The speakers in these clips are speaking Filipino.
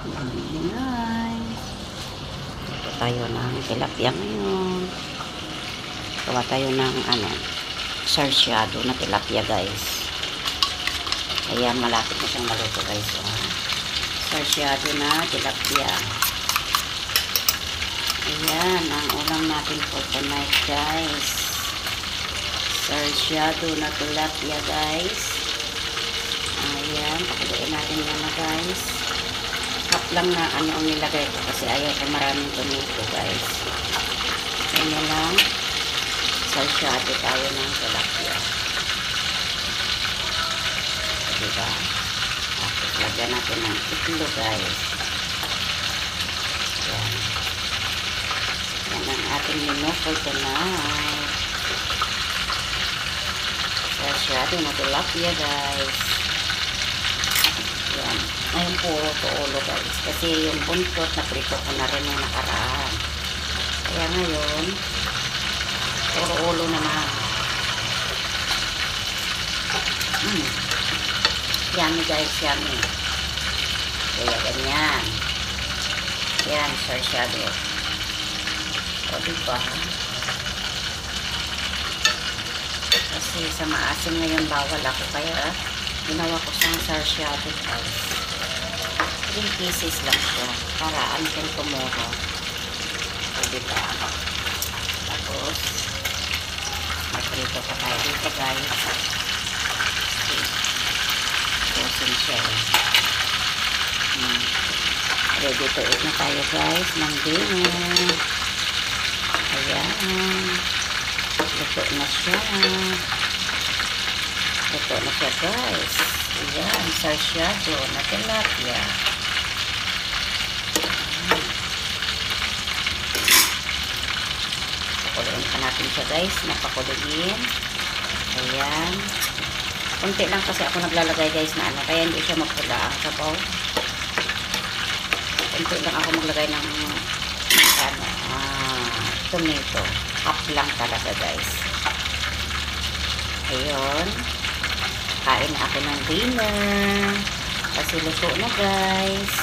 Guys, ito tayo ng tilapia ngayon. Gawa tayo ng sarsyado na tilapia guys. Ayan, malapit na siyang maluto guys. Sarsyado na tilapia. Ayan, ang ulam natin for tonight guys. Sarsyado na tilapia guys. Ayan, pakuloyin natin na guys. Half lang na ang nilagay ko kasi ayaw ko maraming tomato guys. Kaya lang, sarsyado tayo ng tilapia. Diba? Tapos lagyan natin ng itlog guys. Ayan. Yan ang ating menu for tonight. Sarsyado na tilapia guys. Yan. Ngayon puro tuolo guys. Kasi yung buntot na prito ko na rin yung nakaraan. Kaya ngayon, puro ulo naman. Yummy guys, yummy. Kaya ganyan. Yan, sarsyado. O diba? Kasi sa maasim ngayon bawal ako. Kaya ginawa ko siyang sarsyado guys. 3 pieces lang siya. Para until tomorrow. O diba? Tapos maprito pa tayo dito guys. Frozen siya. Ready to eat na tayo guys ng dinner. Ayan. Luto na siya. Luto na siya guys. Ayan, sarsyado na tilapia. Pakuloyin pa natin siya guys. Napakuloyin. Ayan. Kunti lang kasi ako naglalagay guys na kaya hindi siya magpula ang sabaw. Kunti lang ako maglagay ng tomato. Half lang talaga guys. Ayun. Kain na ako ng dinner. Kasi luto na guys.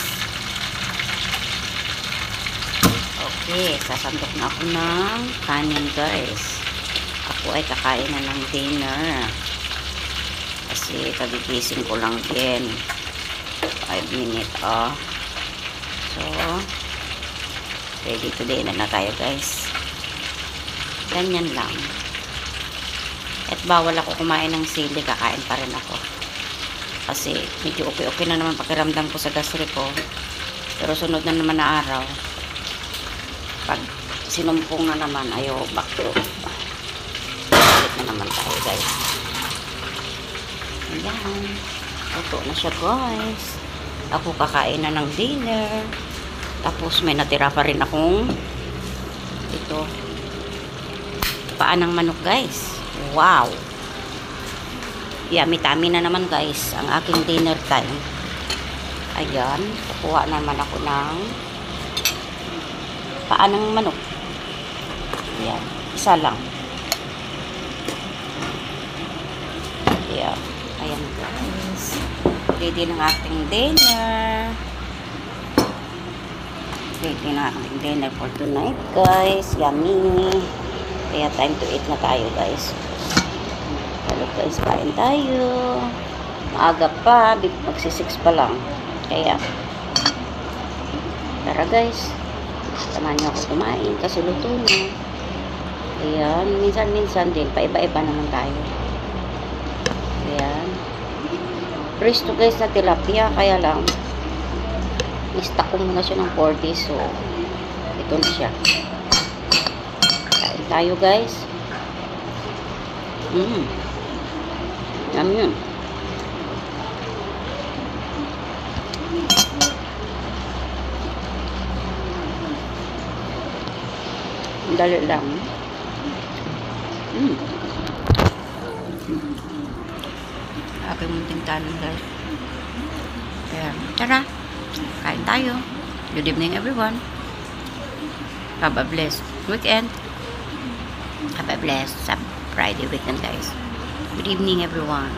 Okay, sasandok na ako ng kanin guys. Ako ay kakain na ng dinner. Kasi kagigising ko lang din. 5 minutes So ready to dinner na tayo guys. Ganyan lang. At bawal ako kumain ng sili, kakain pa rin ako. Kasi medyo okay na naman pakiramdam ko sa gastric ko. Pero sunod na naman na araw, pag sinumpong na naman, ayaw back to ulit na naman tayo guys. Ayan. Luto na siya guys. Ako kakain na ng dinner. Tapos may natira pa rin akong ito. Paa ng manok guys. Wow. Yummy-tummy na naman guys. Ang aking dinner time. Ayan. Kukuha naman ako ng paa ng manok. Ayan. Isa lang. Ayan. Ayan guys. Ready ng ating dinner. Ready ng ating dinner for tonight guys. Yummy. Kaya time to eat na tayo guys. Hello guys, kain tayo. Maaga pa. Magsi-6 pa lang. Kaya tara guys. Samahan niyo ako kumain kasi luto na. Ayan. Minsan-minsan din. Paiba-iba naman tayo. Ayan. Presto guys na tilapia, kaya lang i-stack ko muna siya ng 4 days. So ito na siya. Kain tayo guys. Yum. Dali lang. Aking munting tanan guys. Kaya, tara. Kain tayo. Good evening everyone. Have a blessed weekend. Have a blessed Friday weekend guys. Good evening everyone.